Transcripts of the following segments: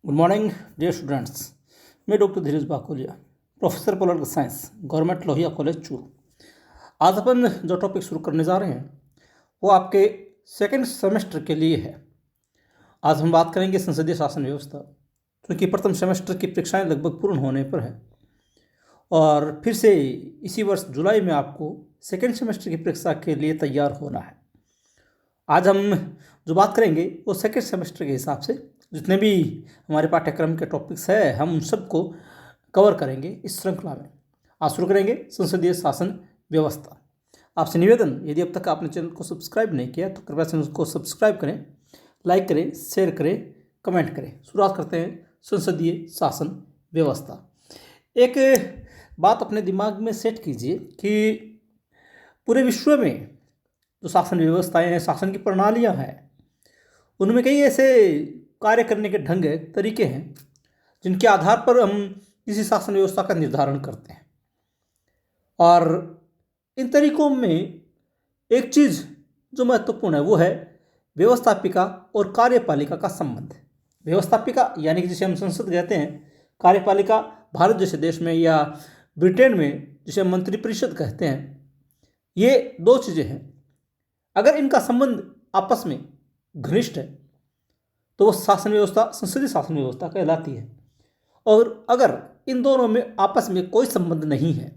Good morning dear students. मैं doctor Dheeraj Bakolia, professor political science, government Lohia college Churu. आज अपन जो टॉपिक शुरू करने जा रहे हैं वो आपके सेकंड सेमेस्टर के लिए है। आज हम बात करेंगे संसदीय शासन व्यवस्था, क्योंकि प्रथम सेमेस्टर की परीक्षाएं लगभग पूर्ण होने पर है और फिर से इसी वर्ष जुलाई में आपको सेकंड सेमेस्टर की परीक्षा के लिए तैयार होना है। आज हम जो बात करेंगे वो सेकंड सेमेस्टर के हिसाब से जितने भी हमारे पाठ्यक्रम के टॉपिक्स हैं हम उन सबको कवर करेंगे इस श्रृंखला में। आज शुरू करेंगे संसदीय शासन व्यवस्था। आपसे निवेदन, यदि अब तक आपने चैनल को सब्सक्राइब नहीं किया तो कृपया चैनल को सब्सक्राइब करें, लाइक करें, शेयर करें, कमेंट करें। शुरुआत करते हैं संसदीय शासन व्यवस्था। एक बात अपने दिमाग में सेट कीजिए कि पूरे विश्व में जो शासन व्यवस्थाएं हैं, शासन की प्रणालियां हैं, उनमें कई ऐसे कार्य करने के ढंग है, तरीके हैं जिनके आधार पर हम किसी शासन व्यवस्था का निर्धारण करते हैं। और इन तरीकों में एक चीज़ जो महत्वपूर्ण है वो है व्यवस्थापिका और कार्यपालिका का संबंध। व्यवस्थापिका यानी कि जिसे हम संसद कहते हैं, कार्यपालिका भारत जैसे देश में या ब्रिटेन में जिसे हम मंत्रिपरिषद कहते हैं, ये दो चीज़ें हैं। अगर इनका संबंध आपस में घनिष्ठ है तो वो शासन व्यवस्था संसदीय शासन व्यवस्था कहलाती है, और अगर इन दोनों में आपस में कोई संबंध नहीं है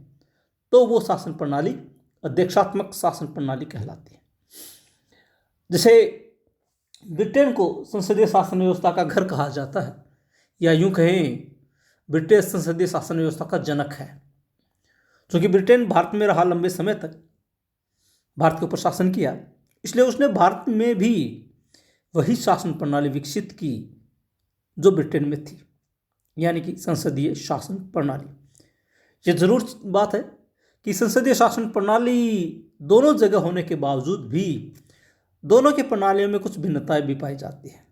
तो वो शासन प्रणाली अध्यक्षात्मक शासन प्रणाली कहलाती है। जैसे ब्रिटेन को संसदीय शासन व्यवस्था का घर कहा जाता है, या यूं कहें ब्रिटिश संसदीय शासन व्यवस्था का जनक है। क्योंकि ब्रिटेन भारत में रहा, लंबे समय तक भारत के ऊपर शासन किया, इसलिए उसने भारत में भी वही शासन प्रणाली विकसित की जो ब्रिटेन में थी, यानी कि संसदीय शासन प्रणाली। ये जरूर बात है कि संसदीय शासन प्रणाली दोनों जगह होने के बावजूद भी दोनों की प्रणालियों में कुछ भिन्नताएं भी पाई जाती हैं।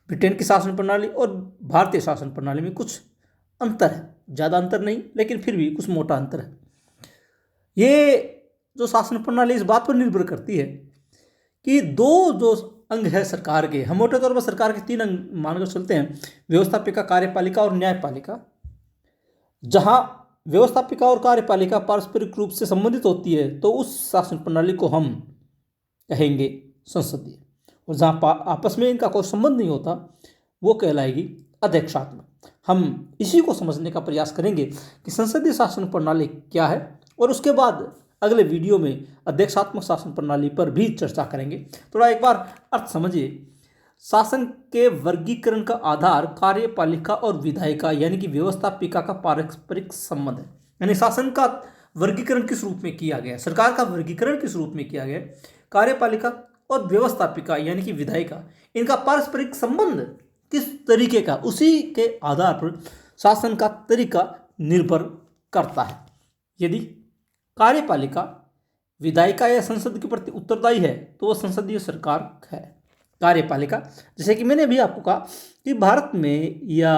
ब्रिटेन की शासन प्रणाली और भारतीय शासन प्रणाली में कुछ अंतर है, ज़्यादा अंतर नहीं लेकिन फिर भी कुछ मोटा अंतर है। ये जो शासन प्रणाली इस बात पर निर्भर करती है कि दो जो अंग है सरकार के, हम मोटे तौर पर सरकार के तीन अंग मानकर चलते हैं, व्यवस्थापिका, कार्यपालिका और न्यायपालिका। जहां व्यवस्थापिका और कार्यपालिका पारस्परिक रूप से संबंधित होती है तो उस शासन प्रणाली को हम कहेंगे संसदीय, और जहां आपस में इनका कोई संबंध नहीं होता वो कहलाएगी अध्यक्षात्मक। हम इसी को समझने का प्रयास करेंगे कि संसदीय शासन प्रणाली क्या है, और उसके बाद अगले वीडियो में अध्यक्षात्मक शासन प्रणाली पर भी चर्चा करेंगे। थोड़ा एक बार अर्थ समझिए। शासन के वर्गीकरण का आधार कार्यपालिका और विधायिका यानी कि व्यवस्थापिका का पारस्परिक संबंध है। यानी शासन का वर्गीकरण किस रूप में किया गया, सरकार का वर्गीकरण किस रूप में किया गया, कार्यपालिका और व्यवस्थापिका यानी कि विधायिका, इनका पारस्परिक संबंध किस तरीके का, उसी के आधार पर शासन का तरीका निर्भर करता है। यदि कार्यपालिका विधायिका या संसद के प्रति उत्तरदायी है तो वह संसदीय सरकार है। कार्यपालिका, जैसे कि मैंने अभी आपको कहा कि भारत में या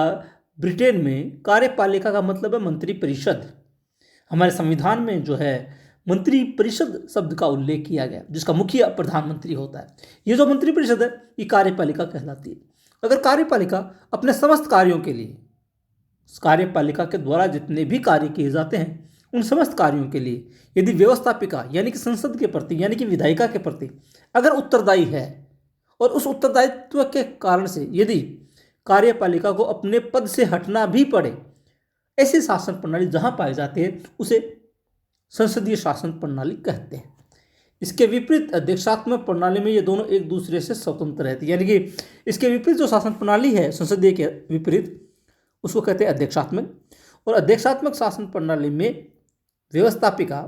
ब्रिटेन में कार्यपालिका का मतलब है मंत्रिपरिषद। हमारे संविधान में जो है मंत्रिपरिषद शब्द का उल्लेख किया गया, जिसका मुखिया प्रधानमंत्री होता है। ये जो मंत्रिपरिषद है ये कार्यपालिका कहलाती है। अगर कार्यपालिका अपने समस्त कार्यों के लिए, कार्यपालिका के द्वारा जितने भी कार्य किए जाते हैं उन समस्त कार्यों के लिए यदि व्यवस्थापिका यानी कि संसद के प्रति यानी कि विधायिका के प्रति अगर उत्तरदायी है, और उस उत्तरदायित्व के कारण से यदि कार्यपालिका को अपने पद से हटना भी पड़े, ऐसी शासन प्रणाली जहां पाई जाती है उसे संसदीय शासन प्रणाली कहते हैं। इसके विपरीत अध्यक्षात्मक प्रणाली में ये दोनों एक दूसरे से स्वतंत्र रहती है, यानी कि इसके विपरीत जो शासन प्रणाली है संसदीय के विपरीत, उसको कहते हैं अध्यक्षात्मक। और अध्यक्षात्मक शासन प्रणाली में व्यवस्थापिका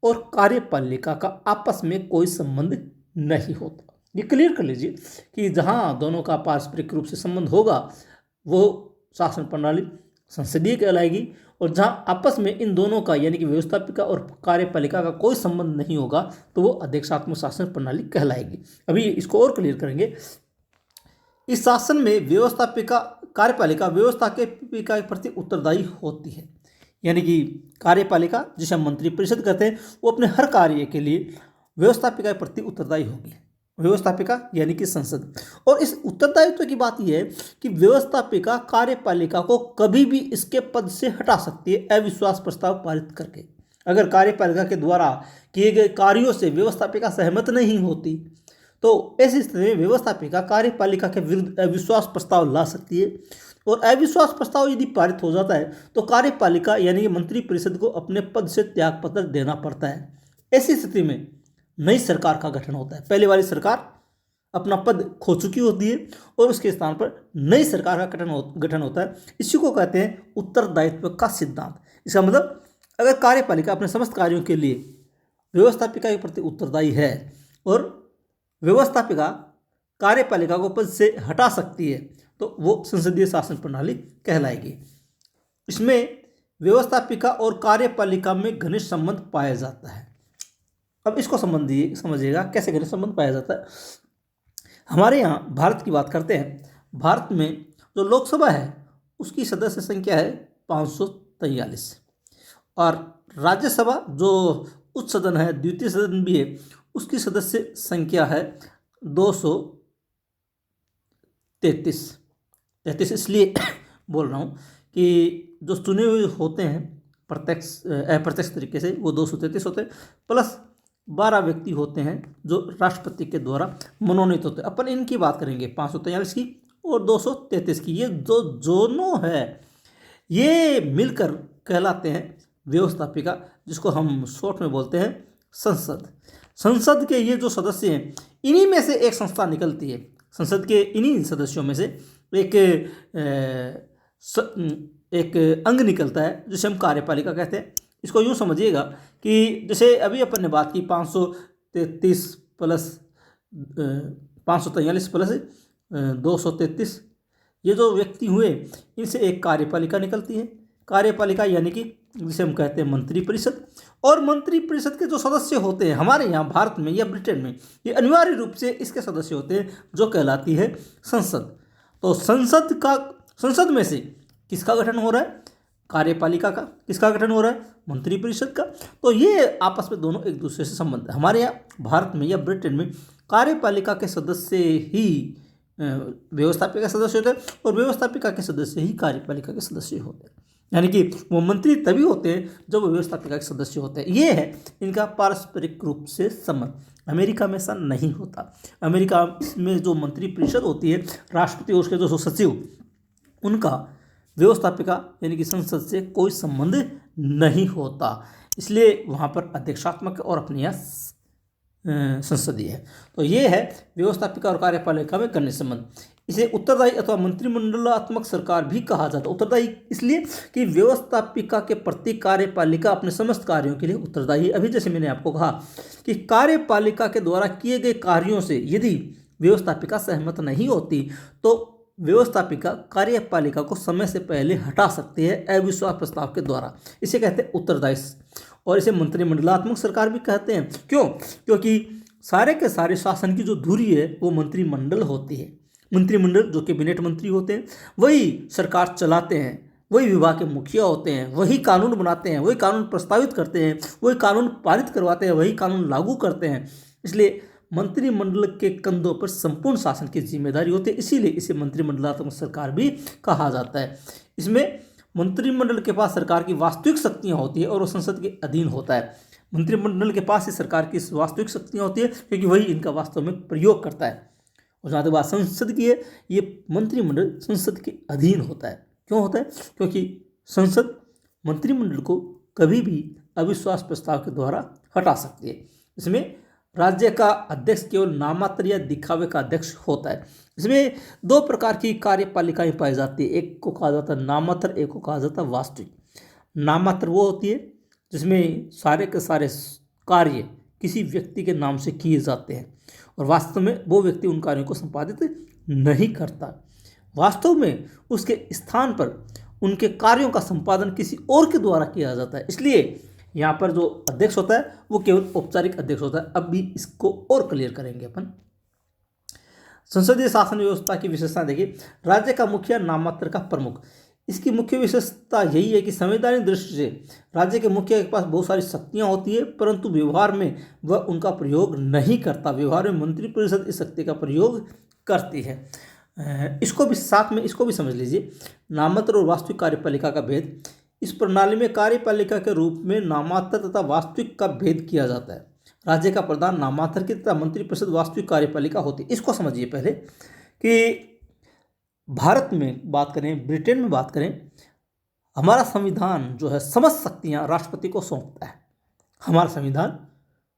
और कार्यपालिका का आपस में कोई संबंध नहीं होता। ये क्लियर कर लीजिए कि जहां दोनों का पारस्परिक रूप से संबंध होगा वो शासन प्रणाली संसदीय कहलाएगी, और जहां आपस में इन दोनों का यानी कि व्यवस्थापिका और कार्यपालिका का कोई संबंध नहीं होगा तो वो अध्यक्षात्मक शासन प्रणाली कहलाएगी। अभी इसको और क्लियर करेंगे। इस शासन में व्यवस्थापिका, कार्यपालिका व्यवस्थापिका के प्रति उत्तरदायी होती है, यानी कि कार्यपालिका जिसे हम मंत्रिपरिषद कहते हैं वो अपने हर कार्य के लिए व्यवस्थापिका के प्रति उत्तरदायी होगी। व्यवस्थापिका यानी कि संसद। और इस उत्तरदायित्व की बात यह है कि व्यवस्थापिका कार्यपालिका को कभी भी इसके पद से हटा सकती है अविश्वास प्रस्ताव पारित करके। अगर कार्यपालिका के द्वारा किए गए कार्यों से व्यवस्थापिका सहमत नहीं होती तो ऐसी स्थिति में व्यवस्थापिका कार्यपालिका के विरुद्ध अविश्वास प्रस्ताव ला सकती है। और अविश्वास प्रस्ताव यदि पारित हो जाता है तो कार्यपालिका यानी कि मंत्रिपरिषद को अपने पद से त्यागपत्र देना पड़ता है। ऐसी स्थिति में नई सरकार का गठन होता है। पहले वाली सरकार अपना पद खो चुकी होती है और उसके स्थान पर नई सरकार का गठन होता है। इसी को कहते हैं उत्तरदायित्व का सिद्धांत। इसका मतलब अगर कार्यपालिका अपने समस्त कार्यों के लिए व्यवस्थापिका के प्रति उत्तरदायी है और व्यवस्थापिका कार्यपालिका को पद से हटा सकती है तो वो संसदीय शासन प्रणाली कहलाएगी। इसमें व्यवस्थापिका और कार्यपालिका में घनिष्ठ संबंध पाया जाता है। अब इसको समझिएगा कैसे घनिष्ठ संबंध पाया जाता है। हमारे यहाँ भारत की बात करते हैं। भारत में जो लोकसभा है उसकी सदस्य संख्या है 543 और राज्यसभा जो उच्च सदन है, द्वितीय सदन भी है, उसकी सदस्य संख्या है 233 इसलिए बोल रहा हूँ कि जो चुने हुए होते हैं प्रत्यक्ष अप्रत्यक्ष तरीके से वो 233 होते हैं, प्लस 12 व्यक्ति होते हैं जो राष्ट्रपति के द्वारा मनोनीत होते हैं। अपन इनकी बात करेंगे 543 की और 233 की। ये जो दोनों है ये मिलकर कहलाते हैं व्यवस्थापिका, जिसको हम शॉर्ट में बोलते हैं संसद। संसद के ये जो सदस्य हैं इन्हीं में से एक संस्था निकलती है। संसद के इन्हीं सदस्यों में से एक अंग निकलता है जिसे हम कार्यपालिका कहते हैं। इसको यूँ समझिएगा कि जैसे अभी अपन ने बात की 543 प्लस 543 प्लस 233, ये जो व्यक्ति हुए इनसे एक कार्यपालिका निकलती है। कार्यपालिका यानी कि जिसे हम कहते हैं मंत्रिपरिषद। और मंत्रिपरिषद के जो सदस्य होते हैं हमारे यहाँ भारत में या ब्रिटेन में, ये अनिवार्य रूप से इसके सदस्य होते हैं जो कहलाती है संसद। तो संसद में से किसका गठन हो रहा है? कार्यपालिका का। किसका गठन हो रहा है? मंत्रिपरिषद का। तो ये आपस में दोनों एक दूसरे से संबंध है। हमारे यहाँ भारत में या ब्रिटेन में कार्यपालिका के सदस्य ही व्यवस्थापिका के सदस्य होते हैं और व्यवस्थापिका के सदस्य ही कार्यपालिका के सदस्य होते हैं। यानी कि वो मंत्री तभी होते हैं जब वो व्यवस्थापिका के सदस्य होते हैं। ये है इनका पारस्परिक रूप से संबंध। अमेरिका में ऐसा नहीं होता। अमेरिका में जो मंत्रिपरिषद होती है, राष्ट्रपति और उसके जो सचिव, उनका व्यवस्थापिका यानी कि संसद से कोई संबंध नहीं होता। इसलिए वहाँ पर अध्यक्षात्मक और अपने यहाँ संसदीय है। तो ये है व्यवस्थापिका और कार्यपालिका में घनिष्ठ संबंध। इसे उत्तरदायी अथवा मंत्रिमंडलात्मक सरकार भी कहा जाता है। उत्तरदायी इसलिए कि व्यवस्थापिका के प्रति कार्यपालिका अपने समस्त कार्यों के लिए उत्तरदायी है। अभी जैसे मैंने आपको कहा कि कार्यपालिका के द्वारा किए गए कार्यों से यदि व्यवस्थापिका सहमत नहीं होती तो व्यवस्थापिका कार्यपालिका को समय से पहले हटा सकती है अविश्वास प्रस्ताव के द्वारा। इसे कहते हैं उत्तरदायित्व और इसे मंत्रिमंडलात्मक सरकार भी कहते हैं। क्यों? क्योंकि सारे के सारे शासन की जो धुरी है वो मंत्रिमंडल होती है। मंत्रिमंडल जो कैबिनेट मंत्री होते हैं वही सरकार चलाते हैं, वही विभाग के मुखिया होते हैं, वही कानून बनाते हैं, वही कानून प्रस्तावित करते हैं, वही कानून पारित करवाते हैं, वही कानून लागू करते हैं। इसलिए मंत्रिमंडल के कंधों पर संपूर्ण शासन की जिम्मेदारी होती है। इसीलिए इसे मंत्रिमंडलात्मक सरकार भी कहा जाता है। इसमें मंत्रिमंडल के पास सरकार की वास्तविक शक्तियाँ होती है और वो संसद के अधीन होता है। मंत्रिमंडल के पास ही सरकार की वास्तविक शक्तियाँ होती है क्योंकि वही इनका वास्तव में प्रयोग करता है। और जहाँ तक बात संसद की है, ये मंत्रिमंडल संसद के अधीन होता है। क्यों होता है? क्योंकि संसद मंत्रिमंडल को कभी भी अविश्वास प्रस्ताव के द्वारा हटा सकती है। इसमें राज्य का अध्यक्ष केवल नामात्र या दिखावे का अध्यक्ष होता है। इसमें दो प्रकार की कार्यपालिकाएं पाई जाती है। एक को कहा जाता है नामात्र, एक को कहा जाता है वास्तविक। नामात्र वो होती है जिसमें सारे के सारे कार्य किसी व्यक्ति के नाम से किए जाते हैं और वास्तव में वो व्यक्ति उन कार्यों को संपादित नहीं करता। वास्तव में उसके स्थान पर उनके कार्यों का संपादन किसी और के द्वारा किया जाता है। इसलिए यहाँ पर जो अध्यक्ष होता है वो केवल औपचारिक अध्यक्ष होता है। अब भी इसको और क्लियर करेंगे अपन। संसदीय शासन व्यवस्था की विशेषता देखिए। राज्य का मुखिया नामात्र का प्रमुख। इसकी मुख्य विशेषता यही है कि संवैधानिक दृष्टि से राज्य के मुखिया के पास बहुत सारी शक्तियां होती है, परंतु व्यवहार में वह उनका प्रयोग नहीं करता। व्यवहार में मंत्रिपरिषद इस शक्ति का प्रयोग करती है। इसको भी साथ में इसको भी समझ लीजिए, नामात्र और वास्तविक कार्यपालिका का भेद। इस प्रणाली में कार्यपालिका के रूप में नामात्र तथा वास्तविक का भेद किया जाता है। राज्य का प्रधान नामात्र की तथा मंत्रिपरिषद वास्तविक कार्यपालिका होती है। इसको समझिए पहले कि भारत में बात करें, ब्रिटेन में बात करें, हमारा संविधान जो है समस्त शक्तियां राष्ट्रपति को सौंपता है। हमारा संविधान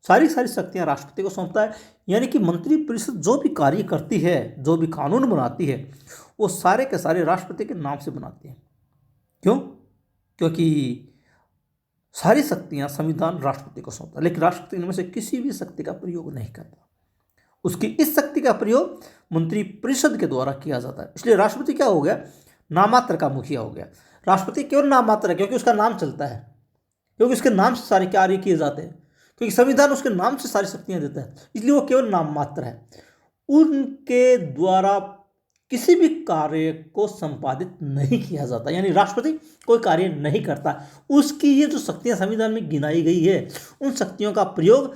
सारी शक्तियां राष्ट्रपति को सौंपता है, यानी कि मंत्रिपरिषद जो भी कार्य करती है, जो भी कानून बनाती है, वो सारे के सारे राष्ट्रपति के नाम से बनाती है। क्यों? क्योंकि सारी शक्तियां संविधान राष्ट्रपति को सौंपता है, लेकिन राष्ट्रपति इनमें से किसी भी शक्ति का प्रयोग नहीं करता। उसकी इस शक्ति का प्रयोग मंत्रिपरिषद के द्वारा किया जाता है। इसलिए राष्ट्रपति क्या हो गया? नामात्र का मुखिया हो गया। राष्ट्रपति केवल नामात्र है, क्योंकि उसका नाम चलता है, क्योंकि उसके नाम से सारे कार्य किए जाते हैं, क्योंकि संविधान उसके नाम से सारी शक्तियां देता है, इसलिए वो केवल नाम मात्र है। उनके द्वारा किसी भी कार्य को संपादित नहीं किया जाता, यानी राष्ट्रपति कोई कार्य नहीं करता। उसकी ये जो शक्तियां संविधान में गिनाई गई है, उन शक्तियों का प्रयोग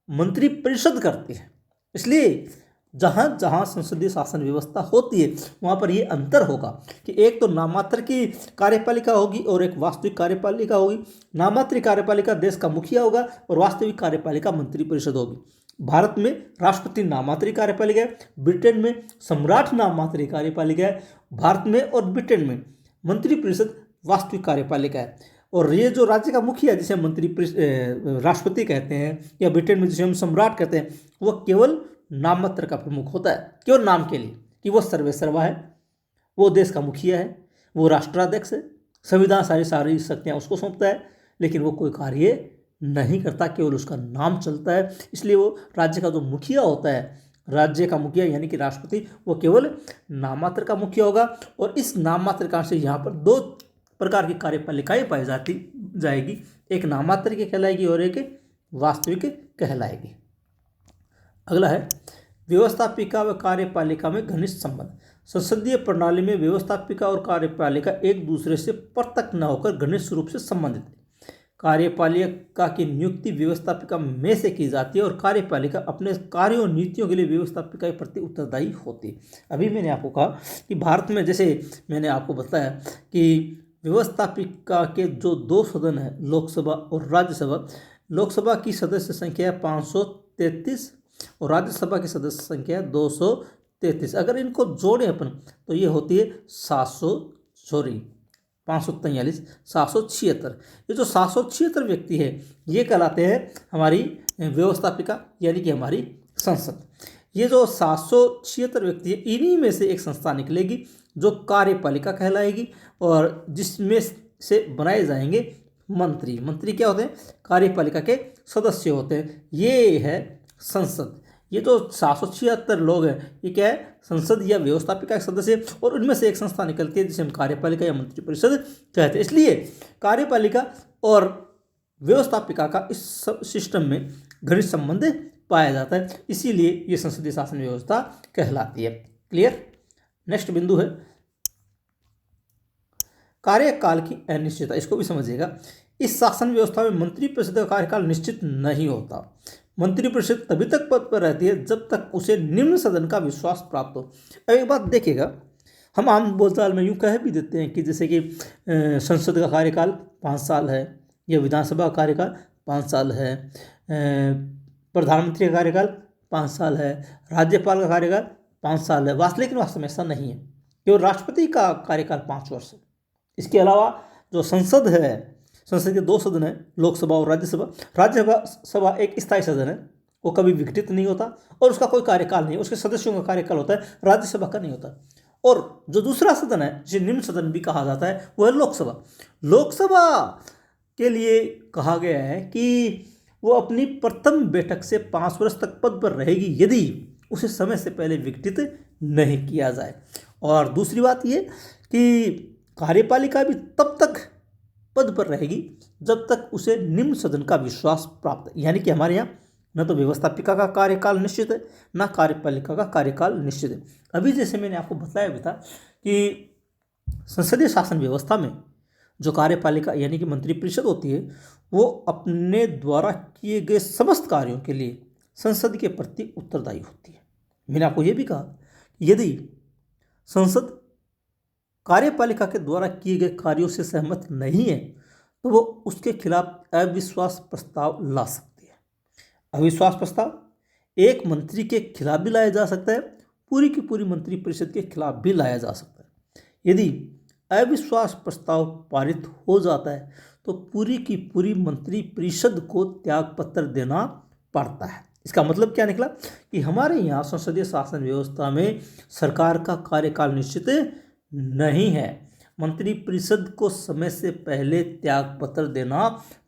मंत्रिपरिषद करती है। इसलिए जहाँ जहाँ संसदीय शासन व्यवस्था होती है, वहाँ पर ये अंतर होगा कि एक तो नामात्र की कार्यपालिका होगी और एक वास्तविक कार्यपालिका होगी। नामात्र कार्यपालिका देश का मुखिया होगा और वास्तविक कार्यपालिका मंत्रिपरिषद होगी। भारत में राष्ट्रपति नामात्री कार्यपालिका है, ब्रिटेन में सम्राट नामात्री कार्यपालिका है, भारत में और ब्रिटेन में मंत्रिपरिषद वास्तविक कार्यपालिका है। और ये जो राज्य का मुखिया जिसे राष्ट्रपति कहते हैं, या ब्रिटेन में जिसे हम सम्राट कहते हैं, वह केवल नाममात्र का प्रमुख होता है, केवल नाम के लिए कि वो सर्वेसर्वा है, वो देश का मुखिया है, वो राष्ट्राध्यक्ष है, संविधान सारी शक्तियाँ उसको सौंपता है, लेकिन वो कोई कार्य नहीं करता, केवल उसका नाम चलता है। इसलिए वो राज्य का जो मुखिया होता है, राज्य का मुखिया यानी कि राष्ट्रपति, वो केवल नाममात्र का मुखिया होगा। और इस नाममात्र का से यहाँ पर दो प्रकार की कार्यपालिकाएं पाई जाएगी, एक नाममात्र की कहलाएगी और एक वास्तविक कहलाएगी। अगला है व्यवस्थापिका व कार्यपालिका में घनिष्ठ संबंध। संसदीय प्रणाली में व्यवस्थापिका और कार्यपालिका एक दूसरे से पृथक न होकर घनिष्ठ रूप से संबंधित है। कार्यपालिका की नियुक्ति व्यवस्थापिका में से की जाती है और कार्यपालिका अपने कार्यों और नीतियों के लिए व्यवस्थापिका के प्रति उत्तरदायी होती है। अभी मैंने आपको कहा कि भारत में, जैसे मैंने आपको बताया कि व्यवस्थापिका के जो दो सदन हैं, लोकसभा और राज्यसभा। लोकसभा की सदस्य संख्या 533 और राज्यसभा की सदस्य संख्या 233। अगर इनको जोड़े अपन तो ये होती है 543, 776। ये जो 776 व्यक्ति है, ये कहलाते हैं हमारी व्यवस्थापिका यानी कि हमारी संसद। ये जो 776 व्यक्ति है, इन्हीं में से एक संस्था निकलेगी जो कार्यपालिका कहलाएगी और जिसमें से बनाए जाएंगे मंत्री। मंत्री क्या होते हैं? कार्यपालिका के सदस्य होते हैं। ये है संसद। ये जो 776 लोग हैं, ये क्या है? संसद या व्यवस्थापिका के सदस्य, और उनमें से एक संस्था निकलती है जिसे हम कार्यपालिका या मंत्रिपरिषद कहते हैं। इसलिए कार्यपालिका और व्यवस्थापिका का इस सिस्टम में घनिष्ठ संबंध पाया जाता है, इसीलिए ये संसदीय शासन व्यवस्था कहलाती है। क्लियर? नेक्स्ट बिंदु है कार्यकाल की अनिश्चितता। इसको भी समझिएगा। इस शासन व्यवस्था में मंत्रिपरिषद का कार्यकाल निश्चित नहीं होता। मंत्रिपरिषद तभी तक पद पर रहती है जब तक उसे निम्न सदन का विश्वास प्राप्त हो। अब एक बात देखिएगा, हम आम बोलचाल में यूँ कह भी देते हैं कि जैसे कि संसद का कार्यकाल 5 साल है, या विधानसभा का कार्यकाल 5 साल है, प्रधानमंत्री का कार्यकाल 5 साल है, राज्यपाल का कार्यकाल 5 साल है। लेकिन वास्तव में ऐसा नहीं है। केवल राष्ट्रपति का कार्यकाल 5 वर्ष है। इसके अलावा जो संसद है, संसद के 2 सदन हैं, लोकसभा और राज्यसभा। राज्यसभा एक स्थायी सदन है, वो कभी विघटित नहीं होता और उसका कोई कार्यकाल नहीं, उसके सदस्यों का कार्यकाल होता है, राज्यसभा का नहीं होता। और जो दूसरा सदन है, जिसे निम्न सदन भी कहा जाता है, वो है लोकसभा। लोकसभा के लिए कहा गया है कि वो अपनी प्रथम बैठक से 5 वर्ष तक पद पर रहेगी यदि उसे समय से पहले विघटित नहीं किया जाए। और दूसरी बात ये कि कार्यपालिका भी तब तक पद पर रहेगी जब तक उसे निम्न सदन का विश्वास प्राप्त है। यानी कि हमारे यहाँ न तो व्यवस्थापिका का कार्यकाल निश्चित है, न कार्यपालिका का कार्यकाल निश्चित है। अभी जैसे मैंने आपको बताया भी था कि संसदीय शासन व्यवस्था में जो कार्यपालिका यानी कि मंत्रिपरिषद होती है, वो अपने द्वारा किए गए समस्त कार्यों के लिए संसद के प्रति उत्तरदायी होती है। मैंने आपको ये भी कहा, यदि संसद कार्यपालिका के द्वारा किए गए कार्यों से सहमत नहीं है तो वो उसके खिलाफ अविश्वास प्रस्ताव ला सकती है। अविश्वास प्रस्ताव एक मंत्री के खिलाफ भी लाया जा सकता है, पूरी की पूरी मंत्रिपरिषद के खिलाफ भी लाया जा सकता है। यदि अविश्वास प्रस्ताव पारित हो जाता है तो पूरी की पूरी मंत्रिपरिषद को त्यागपत्र देना पड़ता है। इसका मतलब क्या निकला कि हमारे यहाँ संसदीय शासन व्यवस्था में सरकार का कार्यकाल निश्चित नहीं है। मंत्रिपरिषद को समय से पहले त्यागपत्र देना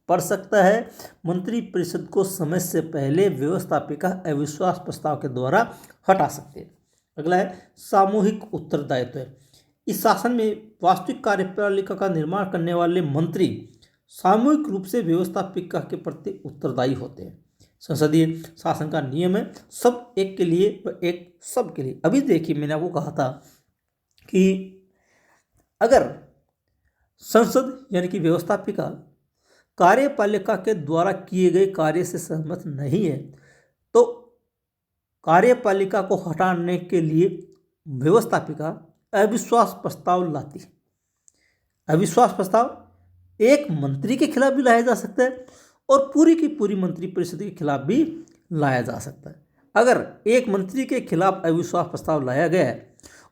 पड़ सकता है। मंत्रिपरिषद को समय से पहले व्यवस्थापिका अविश्वास प्रस्ताव के द्वारा हटा सकते हैं। अगला है सामूहिक उत्तरदायित्व। इस शासन में वास्तविक कार्यपालिका का निर्माण करने वाले मंत्री सामूहिक रूप से व्यवस्थापिका के प्रति उत्तरदायी होते हैं। संसदीय शासन का नियम है, सब एक के लिए व एक सब के लिए। अभी देखिए, मैंने आपको कहा था कि अगर संसद यानी कि व्यवस्थापिका कार्यपालिका के द्वारा किए गए कार्य से सहमत नहीं है तो कार्यपालिका को हटाने के लिए व्यवस्थापिका अविश्वास प्रस्ताव लाती है। अविश्वास प्रस्ताव एक मंत्री के खिलाफ भी लाया जा सकता है और पूरी की पूरी मंत्रिपरिषद के खिलाफ भी लाया जा सकता है। अगर एक मंत्री के खिलाफ अविश्वास प्रस्ताव लाया गया है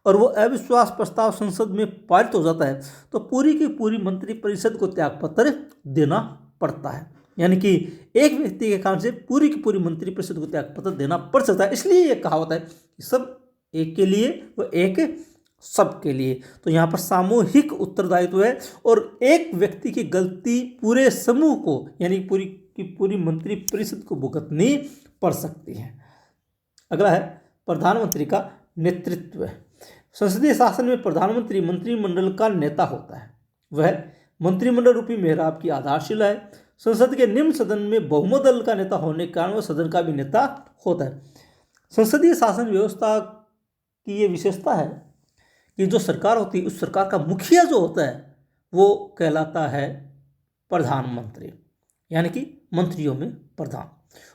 और वो अविश्वास प्रस्ताव संसद में पारित हो जाता है तो पूरी की पूरी मंत्रिपरिषद को त्यागपत्र देना पड़ता है। यानी कि एक व्यक्ति के कारण से पूरी की पूरी मंत्रिपरिषद को त्यागपत्र देना पड़ सकता है। इसलिए ये कहावत है कि सब एक के लिए व एक सब के लिए। तो यहाँ पर सामूहिक उत्तरदायित्व है और एक व्यक्ति की गलती पूरे समूह को यानी पूरी की पूरी मंत्रिपरिषद को भुगतनी पड़ सकती है। अगला है प्रधानमंत्री का नेतृत्व। संसदीय शासन में प्रधानमंत्री मंत्रिमंडल का नेता होता है। वह मंत्रिमंडल रूपी मेहराब की आधारशिला है। संसद के निम्न सदन में बहुमत दल का नेता होने के कारण वह सदन का भी नेता होता है। संसदीय शासन व्यवस्था की ये विशेषता है कि जो सरकार होती है उस सरकार का मुखिया जो होता है वो कहलाता है प्रधानमंत्री, यानी कि मंत्रियों में प्रधान।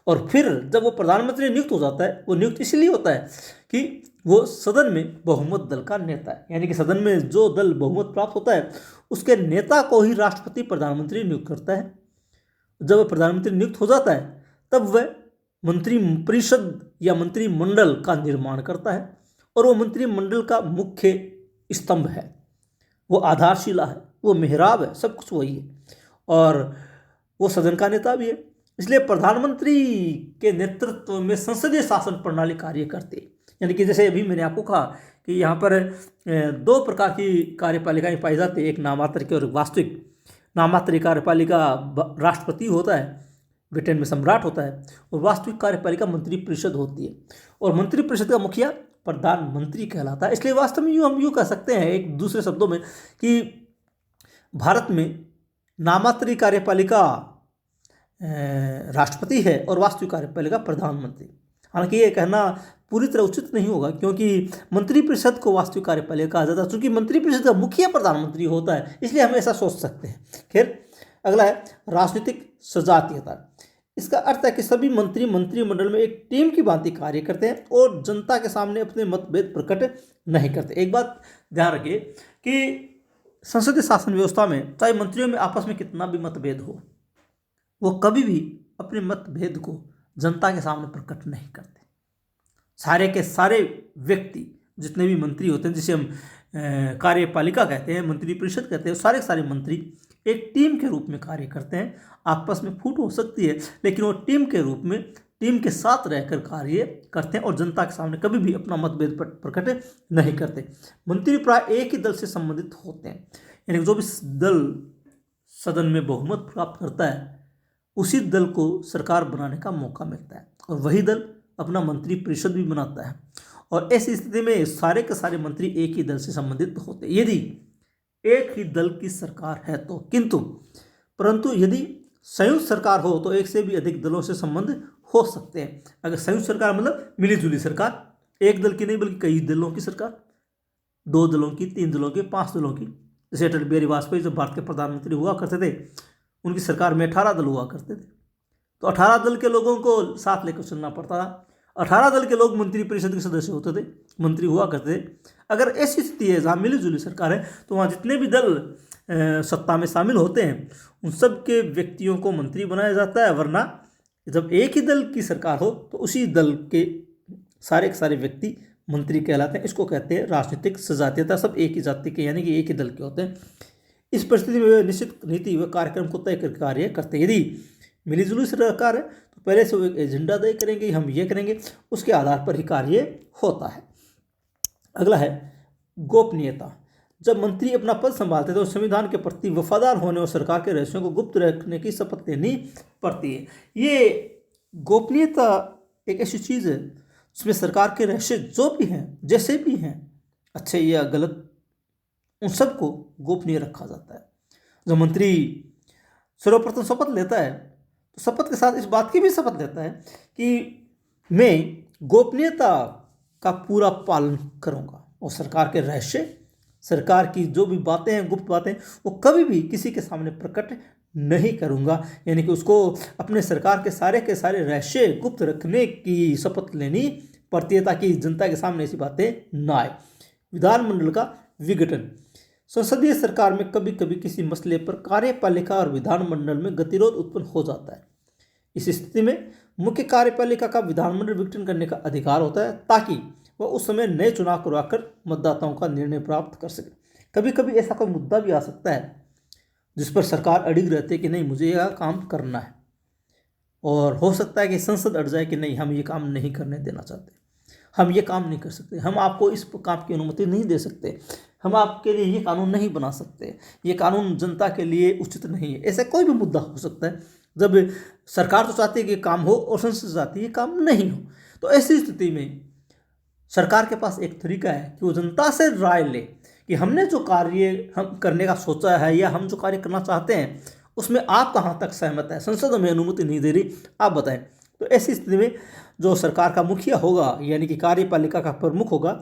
और फिर जब वो प्रधानमंत्री नियुक्त हो जाता है, वो नियुक्त इसलिए होता है कि वो सदन में बहुमत दल का नेता है, यानी कि सदन में जो दल बहुमत प्राप्त होता है उसके नेता को ही राष्ट्रपति प्रधानमंत्री नियुक्त करता है। जब वह प्रधानमंत्री नियुक्त हो जाता है तब वह मंत्रिपरिषद या मंत्रिमंडल का निर्माण करता है और वो मंत्रिमंडल का मुख्य स्तंभ है, वो आधारशिला है, वो मेहराब है, सब कुछ वही है और वो सदन का नेता भी है। इसलिए प्रधानमंत्री के नेतृत्व में संसदीय शासन प्रणाली कार्य करती है। यानी कि जैसे अभी मैंने आपको कहा कि यहाँ पर दो प्रकार की कार्यपालिकाएं पाई जाती है, एक नामात्र की और वास्तविक। नामात्र कार्यपालिका राष्ट्रपति होता है, ब्रिटेन में सम्राट होता है, और वास्तविक कार्यपालिका मंत्रिपरिषद होती है और मंत्रिपरिषद का मुखिया प्रधानमंत्री कहलाता है। इसलिए वास्तव में हम यूँ कह सकते हैं एक दूसरे शब्दों में कि भारत में नामात्री कार्यपालिका राष्ट्रपति है और वास्तविक कार्यपालिका प्रधानमंत्री। हालांकि ये कहना पूरी तरह उचित नहीं होगा क्योंकि मंत्रिपरिषद को वास्तविक कार्यपालिका कहा जाता है, चूंकि मंत्रिपरिषद का मुखिया प्रधानमंत्री होता है, इसलिए हम ऐसा सोच सकते हैं। खैर, अगला है राजनीतिक सजातीयता। इसका अर्थ है कि सभी मंत्री मंत्रिमंडल में एक टीम की भांति कार्य करते हैं और जनता के सामने अपने मतभेद प्रकट नहीं करते। एक बात ध्यान रखिए कि संसदीय शासन व्यवस्था में चाहे मंत्रियों में आपस में कितना भी मतभेद हो, वो कभी भी अपने मतभेद को जनता के सामने प्रकट नहीं करते। सारे के सारे व्यक्ति जितने भी मंत्री होते हैं, जिसे हम कार्यपालिका कहते हैं, मंत्रिपरिषद कहते हैं, सारे के सारे मंत्री एक टीम के रूप में कार्य करते हैं। आपस में फूट हो सकती है लेकिन वो टीम के रूप में टीम के साथ रहकर कार्य करते हैं और जनता के सामने कभी भी अपना मतभेद प्रकट नहीं करते। मंत्री प्राय एक ही दल से संबंधित होते हैं, यानी जो भी दल सदन में बहुमत प्राप्त करता है उसी दल को सरकार बनाने का मौका मिलता है और वही दल अपना मंत्रिपरिषद भी बनाता है। और ऐसी स्थिति में सारे के सारे मंत्री एक ही दल से संबंधित होते हैं यदि एक ही दल की सरकार है तो। परंतु यदि संयुक्त सरकार हो तो एक से भी अधिक दलों से संबंध हो सकते हैं। अगर संयुक्त सरकार मतलब मिलीजुली सरकार, एक दल की नहीं बल्कि कई दलों की सरकार, 2 दलों की, 3 दलों की, 5 दलों की, जैसे अटल बिहारी वाजपेयी जब भारत के प्रधानमंत्री हुआ करते थे, उनकी सरकार में 18 दल हुआ करते थे, तो 18 दल के लोगों को साथ लेकर चलना पड़ता था। 18 दल के लोग मंत्री परिषद के सदस्य होते थे, मंत्री हुआ करते थे। अगर ऐसी स्थिति है जहाँ मिलीजुली सरकार है, तो वहाँ जितने भी दल सत्ता में शामिल होते हैं उन सब के व्यक्तियों को मंत्री बनाया जाता है, वरना जब एक ही दल की सरकार हो तो उसी दल के सारे व्यक्ति मंत्री कहलाते हैं। इसको कहते हैं राजनीतिक सजातीयता। सब एक ही जाति के यानी कि एक ही दल के होते हैं। इस परिस्थिति में वे निश्चित नीति व कार्यक्रम को तय कर कार्य करते हैं। यदि मिलीजुली सरकार है तो पहले से वो एक एजेंडा तय करेंगे, हम ये करेंगे, उसके आधार पर ही कार्य होता है। अगला है गोपनीयता। जब मंत्री अपना पद संभालते हैं तो संविधान के प्रति वफादार होने और सरकार के रहस्यों को गुप्त रखने की शपथ लेनी पड़ती है। ये गोपनीयता एक ऐसी चीज़ है जिसमें सरकार के रहस्य जो भी हैं, जैसे भी हैं, अच्छे या गलत, उन सबको गोपनीय रखा जाता है। जब मंत्री सर्वप्रथम शपथ लेता है तो शपथ के साथ इस बात की भी शपथ लेता है कि मैं गोपनीयता का पूरा पालन करूंगा और सरकार के रहस्य, सरकार की जो भी बातें हैं, गुप्त बातें, वो कभी भी किसी के सामने प्रकट नहीं करूंगा। यानी कि उसको अपने सरकार के सारे रहस्य गुप्त रखने की शपथ लेनी पड़ती है ताकि जनता के सामने ऐसी बातें ना आए। विधानमंडल का विघटन। संसदीय सरकार में कभी कभी किसी मसले पर कार्यपालिका और विधानमंडल में गतिरोध उत्पन्न हो जाता है। इस स्थिति में मुख्य कार्यपालिका का विधानमंडल विघटन करने का अधिकार होता है ताकि वह उस समय नए चुनाव करवाकर मतदाताओं का निर्णय प्राप्त कर सके। कभी कभी ऐसा कोई मुद्दा भी आ सकता है जिस पर सरकार अड़िग रहती है कि नहीं, मुझे यह काम करना है, और हो सकता है कि संसद अड़ जाए कि नहीं, हम ये काम नहीं करने देना चाहते, हम ये काम नहीं कर सकते, हम आपको इस काम की अनुमति नहीं दे सकते, हम आपके लिए ये कानून नहीं बना सकते, ये कानून जनता के लिए उचित नहीं है। ऐसा कोई भी मुद्दा हो सकता है जब सरकार तो चाहती है कि काम हो और संसद चाहती है कि काम नहीं हो। तो ऐसी स्थिति में सरकार के पास एक तरीका है कि वो जनता से राय ले कि हमने जो कार्य हम करने का सोचा है या हम जो कार्य करना चाहते हैं उसमें आप कहाँ तक सहमत है, संसद हमें अनुमति नहीं दे रही, आप बताएं। तो ऐसी स्थिति में जो सरकार का मुखिया होगा यानी कि कार्यपालिका का प्रमुख होगा,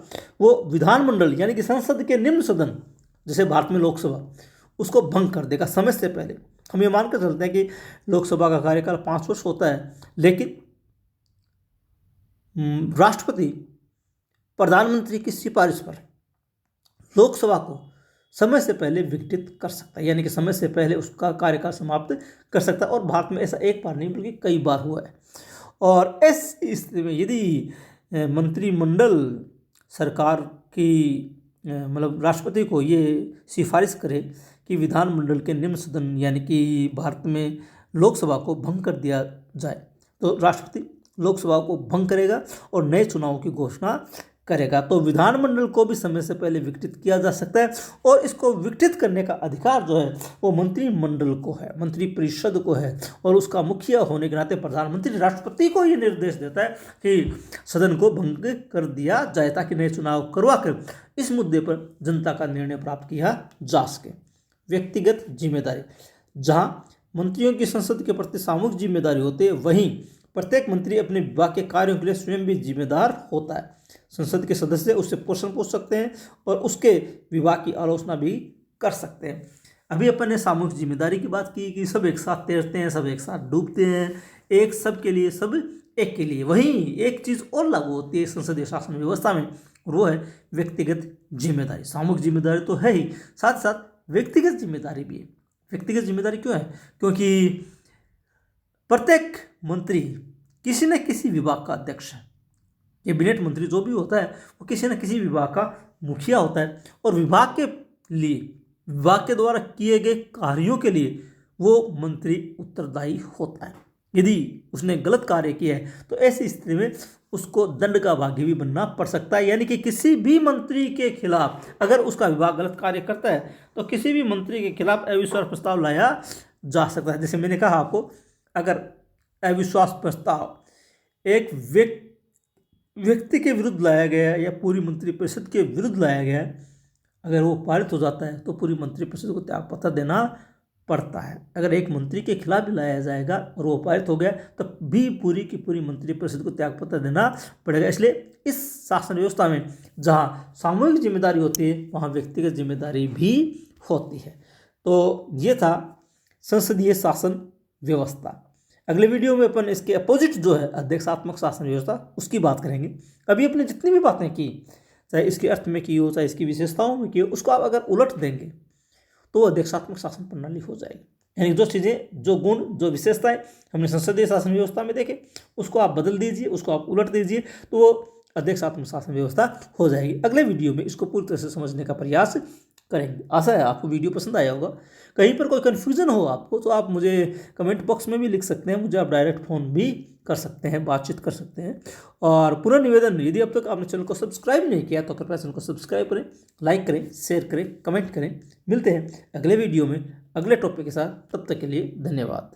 वो विधानमंडल यानी कि संसद के निम्न सदन, जैसे भारत में लोकसभा, उसको भंग कर देगा समय से पहले। हम ये मानकर चलते हैं कि लोकसभा का कार्यकाल 5 वर्ष होता है, लेकिन राष्ट्रपति प्रधानमंत्री की सिफारिश पर लोकसभा को समय से पहले विघटित कर सकता है, यानी कि समय से पहले उसका कार्यकाल समाप्त कर सकता है। और भारत में ऐसा एक बार नहीं बल्कि कई बार हुआ है। और इस स्थिति में यदि मंत्रिमंडल सरकार की मतलब राष्ट्रपति को ये सिफारिश करे कि विधानमंडल के निम्न सदन यानी कि भारत में लोकसभा को भंग कर दिया जाए, तो राष्ट्रपति लोकसभा को भंग करेगा और नए चुनाव की घोषणा करेगा। तो विधानमंडल को भी समय से पहले विघटित किया जा सकता है और इसको विघटित करने का अधिकार जो है वो मंत्रिमंडल को है, मंत्रिपरिषद को है। और उसका मुखिया होने के नाते प्रधानमंत्री राष्ट्रपति को ये निर्देश देता है कि सदन को भंग कर दिया जाए ताकि नए चुनाव करवा कर इस मुद्दे पर जनता का निर्णय प्राप्त किया जा सके। व्यक्तिगत जिम्मेदारी। जहाँ मंत्रियों की संसद के प्रति सामूहिक जिम्मेदारी होती है, वहीं प्रत्येक मंत्री अपने विभाग के कार्यों के लिए स्वयं भी जिम्मेदार होता है। संसद के सदस्य उससे प्रश्न पूछ सकते हैं और उसके विभाग की आलोचना भी कर सकते हैं। अभी अपन ने सामूहिक जिम्मेदारी की बात की कि सब एक साथ तैरते हैं, सब एक साथ डूबते हैं, एक सब के लिए, सब एक के लिए। वहीं एक चीज़ और लागू होती है संसदीय शासन व्यवस्था में, और वो है व्यक्तिगत जिम्मेदारी। सामूहिक जिम्मेदारी तो है ही, साथ साथ व्यक्तिगत जिम्मेदारी भी है। व्यक्तिगत जिम्मेदारी क्यों है? क्योंकि प्रत्येक मंत्री किसी न किसी विभाग का अध्यक्ष है। कैबिनेट मंत्री जो भी होता है वो किसी न किसी विभाग का मुखिया होता है और विभाग के लिए, विभाग के द्वारा किए गए कार्यों के लिए वो मंत्री उत्तरदायी होता है। यदि उसने गलत कार्य किया है तो ऐसी स्थिति में उसको दंड का भागी भी बनना पड़ सकता है। यानी कि किसी भी मंत्री के खिलाफ अगर उसका विभाग गलत कार्य करता है तो किसी भी मंत्री के खिलाफ अविश्वास प्रस्ताव लाया जा सकता है। जैसे मैंने कहा आपको, अगर अविश्वास प्रस्ताव एक व्यक्ति के विरुद्ध लाया गया है या पूरी मंत्रिपरिषद के विरुद्ध लाया गया है, अगर वो पारित हो जाता है तो पूरी मंत्रिपरिषद को त्यागपत्र देना पड़ता है। अगर एक मंत्री के खिलाफ भी लाया जाएगा और वो पारित हो गया तब भी पूरी की पूरी मंत्रिपरिषद को त्यागपत्र देना पड़ेगा। इसलिए इस शासन व्यवस्था में जहाँ सामूहिक जिम्मेदारी होती है वहाँ व्यक्तिगत जिम्मेदारी भी होती है। तो ये था संसदीय शासन व्यवस्था। अगले वीडियो में अपन इसके अपोजिट जो है अध्यक्षात्मक शासन व्यवस्था उसकी बात करेंगे। अभी अपने जितनी भी बातें की, चाहे इसके अर्थ में की हो चाहे इसकी विशेषताओं में की हो, उसको आप अगर उलट देंगे तो अध्यक्षात्मक शासन प्रणाली हो जाएगी। यानी जो चीज़ें, जो गुण, जो विशेषताएं हमने संसदीय शासन व्यवस्था में देखे उसको आप बदल दीजिए, उसको आप उलट दीजिए तो वो अध्यक्षात्मक शासन व्यवस्था हो जाएगी। अगले वीडियो में इसको पूरी तरह से समझने का प्रयास करेंगे। आशा है आपको वीडियो पसंद आया होगा। कहीं पर कोई कन्फ्यूज़न हो आपको तो आप मुझे कमेंट बॉक्स में भी लिख सकते हैं, मुझे आप डायरेक्ट फ़ोन भी कर सकते हैं, बातचीत कर सकते हैं। और पूरा निवेदन, यदि अब तक आपने चैनल को सब्सक्राइब नहीं किया तो कृपया चैनल को सब्सक्राइब करें, लाइक करें, शेयर करें, कमेंट करें। मिलते हैं अगले वीडियो में अगले टॉपिक के साथ, तब तक के लिए धन्यवाद।